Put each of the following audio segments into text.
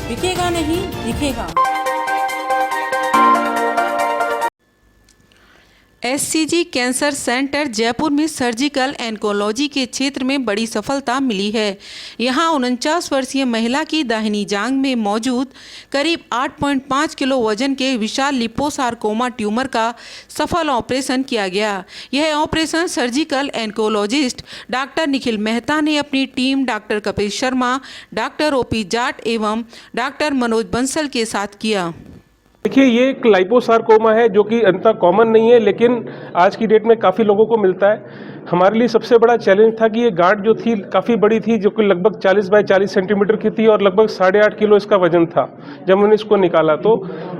बिकेगा नहीं दिखेगा। एससीजी कैंसर सेंटर जयपुर में सर्जिकल एंकोलॉजी के क्षेत्र में बड़ी सफलता मिली है। यहां 49 वर्षीय महिला की दाहिनी जांघ में मौजूद करीब 8.5 किलो वजन के विशाल लिपोसार्कोमा ट्यूमर का सफल ऑपरेशन किया गया। यह operation surgical oncologist doctor Nikhil Mehta ने अपनी टीम doctor Kapil Sharma, doctor OP Jat एवं डॉक्टर मनोज बंसल के साथ किया। देखिए, ये एक लाइपोसार्कोमा है जो कि अंततः कॉमन नहीं है, लेकिन आज की डेट में काफ़ी लोगों को मिलता है। हमारे लिए सबसे बड़ा चैलेंज था कि ये गांठ जो थी काफ़ी बड़ी थी, जो कि लगभग 40 बाय 40 सेंटीमीटर की थी और लगभग 8.5 किलो इसका वजन था जब मैंने इसको निकाला तो।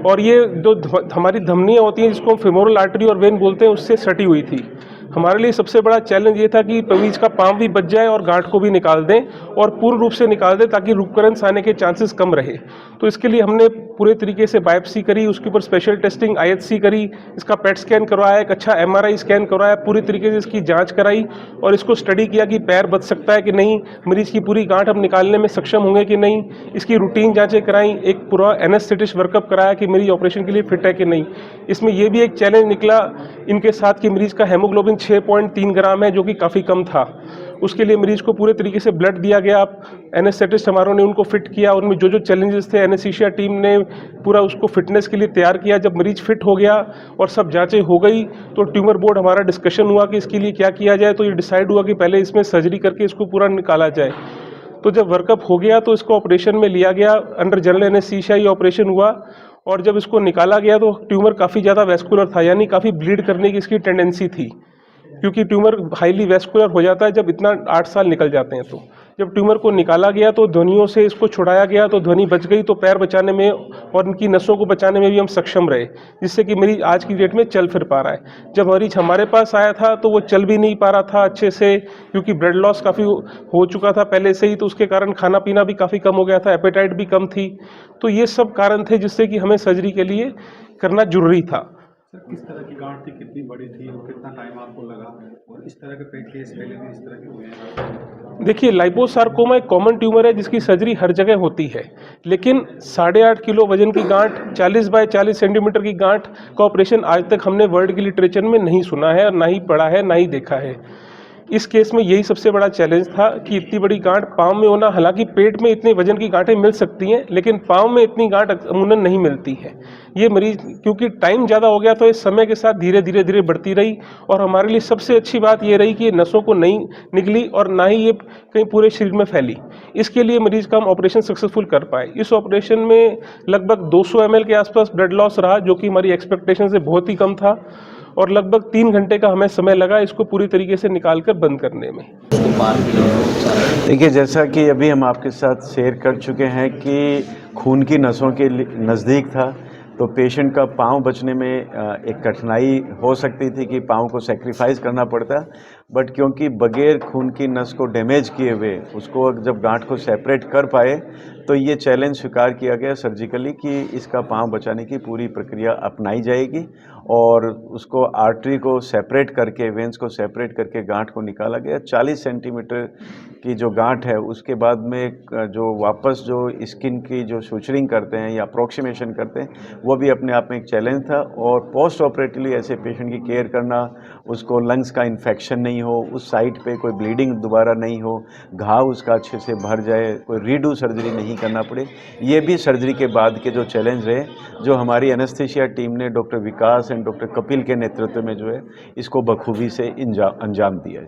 और ये जो हमारी धमनियाँ होती हैं जिसको हम फेमोरल आर्टरी और वेन बोलते हैं, उससे सटी हुई थी। हमारे लिए सबसे बड़ा चैलेंज ये था कि पवीज का पाँव भी बच जाए और गांठ को भी निकाल दें और पूर्ण रूप से निकाल दें ताकि रिकरेंस आने के चांसेस कम रहे। तो इसके लिए हमने पूरे तरीके से बायोप्सी करी, उसके ऊपर स्पेशल टेस्टिंग आईएचसी करी, इसका पेट स्कैन करवाया, एक अच्छा एमआरआई स्कैन करवाया, पूरी तरीके से इसकी जांच कराई और इसको स्टडी किया कि पैर बच सकता है कि नहीं, मरीज की पूरी गांठ हम निकालने में सक्षम होंगे कि नहीं। इसकी रूटीन जांचें कराई, एक पूरा एनेस्थेटिस्ट वर्कअप कराया कि मेरी ऑपरेशन के लिए फिट है कि नहीं। इसमें यह भी एक चैलेंज निकला इनके साथ कि मरीज का हेमोग्लोबिन 6.3 ग्राम है, जो कि काफ़ी कम था। उसके लिए मरीज को पूरे तरीके से ब्लड दिया गया। एनेस्थेटिस्ट हमारों ने उनको फिट किया, उनमें जो जो चैलेंजेस थे एनेस्थीसिया टीम ने पूरा उसको फिटनेस के लिए तैयार किया। जब मरीज फिट हो गया और सब जांचें हो गई तो ट्यूमर बोर्ड हमारा डिस्कशन हुआ कि इसके लिए क्या किया जाए। तो ये डिसाइड हुआ कि पहले इसमें सर्जरी करके इसको पूरा निकाला जाए। तो जब वर्कअप हो गया तो इसको ऑपरेशन में लिया गया, अंडर जनरल एनेस्थीसिया ये ऑपरेशन हुआ। और जब इसको निकाला गया तो ट्यूमर काफ़ी ज़्यादा वैस्कुलर था, यानी काफ़ी ब्लीड करने की इसकी टेंडेंसी थी, क्योंकि ट्यूमर हाईली वैस्कुलर हो जाता है जब इतना 8 साल निकल जाते हैं। तो जब ट्यूमर को निकाला गया तो ध्वनियों से इसको छुड़ाया गया, तो ध्वनि बच गई, तो पैर बचाने में और इनकी नसों को बचाने में भी हम सक्षम रहे, जिससे कि मरीज आज की डेट में चल फिर पा रहा है। जब मरीज हमारे पास आया था तो वो चल भी नहीं पा रहा था अच्छे से, क्योंकि ब्लड लॉस काफ़ी हो चुका था पहले से ही, तो उसके कारण खाना पीना भी काफ़ी कम हो गया था, एपेटाइट भी कम थी। तो ये सब कारण थे जिससे कि हमें सर्जरी के लिए करना जरूरी था। सर, किस तरह की गांठ थी, कितनी बड़ी थी और कितना टाइम आपको लगा, और इस तरह के कई केस पहले भी इस तरह के हुए हैं? देखिए, लाइपोसार्कोमा एक कॉमन ट्यूमर है जिसकी सर्जरी हर जगह होती है, लेकिन 8.5 किलो वजन की गांठ, 40 बाय 40 सेंटीमीटर की गांठ का ऑपरेशन आज तक हमने वर्ल्ड की लिटरेचर में नहीं सुना है और ना ही पढ़ा है, ना ही देखा है। इस केस में यही सबसे बड़ा चैलेंज था कि इतनी बड़ी गांठ पाँव में होना। हालांकि पेट में इतने वजन की गांठें मिल सकती हैं, लेकिन पाँव में इतनी गांठ अमूमन नहीं मिलती है। ये मरीज क्योंकि टाइम ज़्यादा हो गया तो इस समय के साथ धीरे धीरे धीरे बढ़ती रही, और हमारे लिए सबसे अच्छी बात ये रही कि ये नसों को नहीं निकली और ना ही ये कहीं पूरे शरीर में फैली। इसके लिए मरीज का हम ऑपरेशन सक्सेसफुल कर पाए। इस ऑपरेशन में लगभग 200 ml के आसपास ब्लड लॉस रहा, जो कि हमारी एक्सपेक्टेशन से बहुत ही कम था, और लगभग 3 घंटे का हमें समय लगा इसको पूरी तरीके से निकाल कर बंद करने में। देखिए, जैसा कि अभी हम आपके साथ शेयर कर चुके हैं कि खून की नसों के नज़दीक था, तो पेशेंट का पाँव बचने में एक कठिनाई हो सकती थी कि पाँव को सेक्रीफाइस करना पड़ता, बट क्योंकि बगैर खून की नस को डैमेज किए हुए उसको जब गांठ को सेपरेट कर पाए तो ये चैलेंज स्वीकार किया गया सर्जिकली कि इसका पाँव बचाने की पूरी प्रक्रिया अपनाई जाएगी, और उसको आर्टरी को सेपरेट करके, वेंस को सेपरेट करके गांठ को निकाला गया। 40 सेंटीमीटर की जो गांठ है उसके बाद में जो वापस जो स्किन की जो सुचरिंग करते हैं या अप्रोक्सीमेशन करते हैं, वो भी अपने आप में एक चैलेंज था। और पोस्ट ऑपरेटिवली ऐसे पेशेंट की केयर करना, उसको लंग्स का इन्फेक्शन नहीं हो, उस साइट पे कोई ब्लीडिंग दोबारा नहीं हो, घाव उसका अच्छे से भर जाए, कोई रीडू सर्जरी नहीं करना पड़े, ये भी सर्जरी के बाद के जो चैलेंज रहे, जो हमारी एनेस्थीसिया टीम ने doctor Vikas and doctor Kapil के नेतृत्व में जो है इसको बखूबी से अंजाम दिया।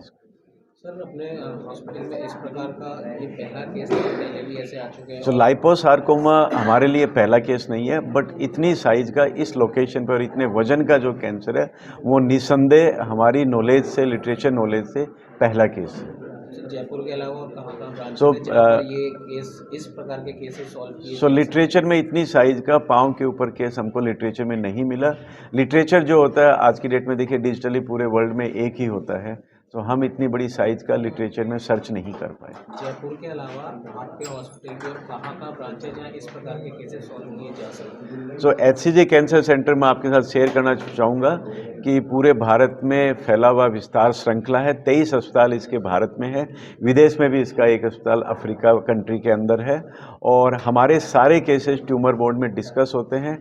सर, अपने हॉस्पिटल में इस प्रकार का ये पहला केस है, पहले भी ऐसे आ चुके हैं? तो लाइपोसार्कोमा हमारे लिए पहला केस नहीं है, बट इतनी साइज का, इस लोकेशन पर इतने वजन का जो कैंसर है वो निसंदेह हमारी नॉलेज से, लिटरेचर नॉलेज से पहला केस है। जयपुर के अलावा और कहाँ ब्रांच है जहाँ पर ये केस, इस प्रकार के केसेस सॉल्व किए? लिटरेचर में इतनी साइज का पाँव के ऊपर केस हमको लिटरेचर में नहीं मिला। लिटरेचर जो होता है आज की डेट में, देखिए डिजिटली पूरे वर्ल्ड में एक ही होता है, तो हम इतनी बड़ी साइज़ का लिटरेचर में सर्च नहीं कर पाए। जयपुर के अलावा आपके हॉस्पिटल की और कहाँ का ब्रांच है जहाँ इस प्रकार के केसेस सॉल्व किए जा सकते हैं? सो HCG कैंसर सेंटर में आपके साथ शेयर करना चाहूँगा कि पूरे भारत में फैला हुआ विस्तार श्रृंखला है। 23 अस्पताल इसके भारत में है, विदेश में भी इसका एक अस्पताल अफ्रीका कंट्री के अंदर है, और हमारे सारे केसेस ट्यूमर बोर्ड में डिस्कस होते हैं।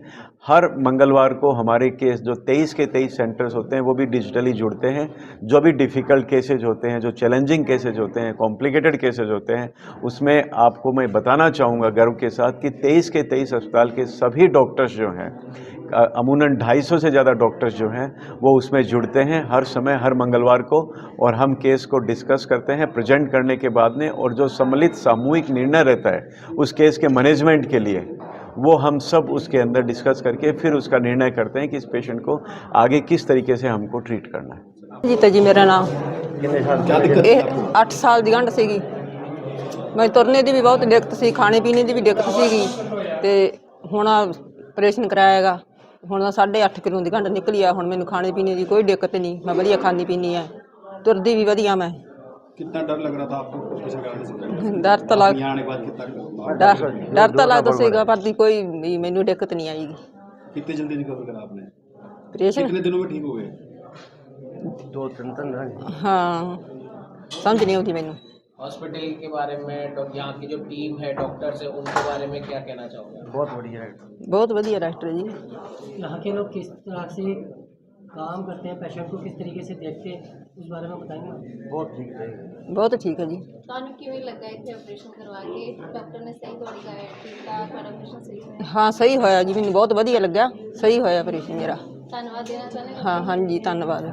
हर मंगलवार को हमारे केस जो 23 के 23 सेंटर्स होते हैं वो भी डिजिटली जुड़ते हैं। जो भी डिफ़िकल्ट केसेज होते हैं, जो चैलेंजिंग केसेज होते हैं, कॉम्प्लिकेटेड केसेज होते हैं, उसमें आपको मैं बताना चाहूँगा गर्व के साथ कि 23 के 23 अस्पताल के सभी डॉक्टर्स जो हैं, अमूमन 250 से ज़्यादा डॉक्टर्स जो हैं वो उसमें जुड़ते हैं हर समय, हर मंगलवार को, और हम केस को डिस्कस करते हैं प्रेजेंट करने के बाद में, और जो सम्मिलित सामूहिक निर्णय रहता है उस केस के मैनेजमेंट के लिए, वो हम सब उसके अंदर डिस्कस करके फिर उसका निर्णय करते हैं कि इस पेशेंट को आगे किस तरीके से हमको ट्रीट करना है। जीता जी मेरा नाम ਇਹ 8 ਸਾਲ ਦੀ ਗੰਢ ਸੀਗੀ। ਮੈਂ ਤੁਰਨੇ ਦੀ ਵੀ ਬਹੁਤ ਦਿੱਕਤ ਸੀ, ਖਾਣੇ ਪੀਣੇ ਦੀ ਵੀ ਦਿੱਕਤ ਸੀਗੀ, ਤੇ ਹੁਣ ਆਪਰੇਸ਼ਨ ਕਰਾਇਆਗਾ। ਹੁਣ 8.5 ਕਿਲੋ ਦੀ ਗੰਢ ਨਿਕਲੀ ਆ। ਹੁਣ ਮੈਨੂੰ ਖਾਣੇ ਪੀਣੇ ਦੀ ਕੋਈ ਦਿੱਕਤ ਨਹੀਂ, ਮੈਂ ਵਧੀਆ ਖਾਂਦੀ ਪੀਂਦੀ ਆ, ਤੁਰਦੀ ਵੀ ਵਧੀਆ ਮੈਂ। कितना डर लग रहा था आपको ऑपरेशन कराने से पहले? ਡਰ ਤਾਂ ਲੱਗ यहाँ आने के बाद कितना ਡਰ ਤਾਂ ਲੱਗਦਾ ਸੀਗਾ, ਪਰ ਦੀ ਕੋਈ ਵੀ ਮੈਨੂੰ ਦਿੱਕਤ नहीं आएगी। कितने जल्दी रिकवर करा आपने? ऑपरेशन कितने दिनों में ठीक हो गए? 2-3 दिन। हाँ, समझ नहीं आती मैनू। हॉस्पिटल के बारे में यहाँ की जो टीम है, डॉक्टर्स है, उनके बारे में क्या कहना चाहोगे? बहुत बढ़िया डॉक्टर जी। यहाँ के लोग किस तरह से काम करते हैं, पेशेंट को किस तरीके से देखते हैं, उस बारे में बताएंगे? बहुत ठीक है जी। ਤੁਹਾਨੂੰ ਕਿਵੇਂ ਲੱਗਾ ਇੱਥੇ ਆਪਰੇਸ਼ਨ ਕਰਵਾ ਕੇ? ਡਾਕਟਰ ਨੇ ਸਹੀ ਤੁਹਾਡੀ ਗਾਈਡ ਕੀਤਾ, ਤੁਹਾਡਾ ਆਪਰੇਸ਼ਨ ਸਹੀ ਹੋਇਆ? हाँ सही होया जी, मैनू बहुत वधिया लग्या, सही होया ऑपरेशन मेरा। ਧੰਨਵਾਦ ਦੇਣਾ ਚਾਹੁੰਦੇ ਹੋ? हाँ हाँ जी, धन्यवाद।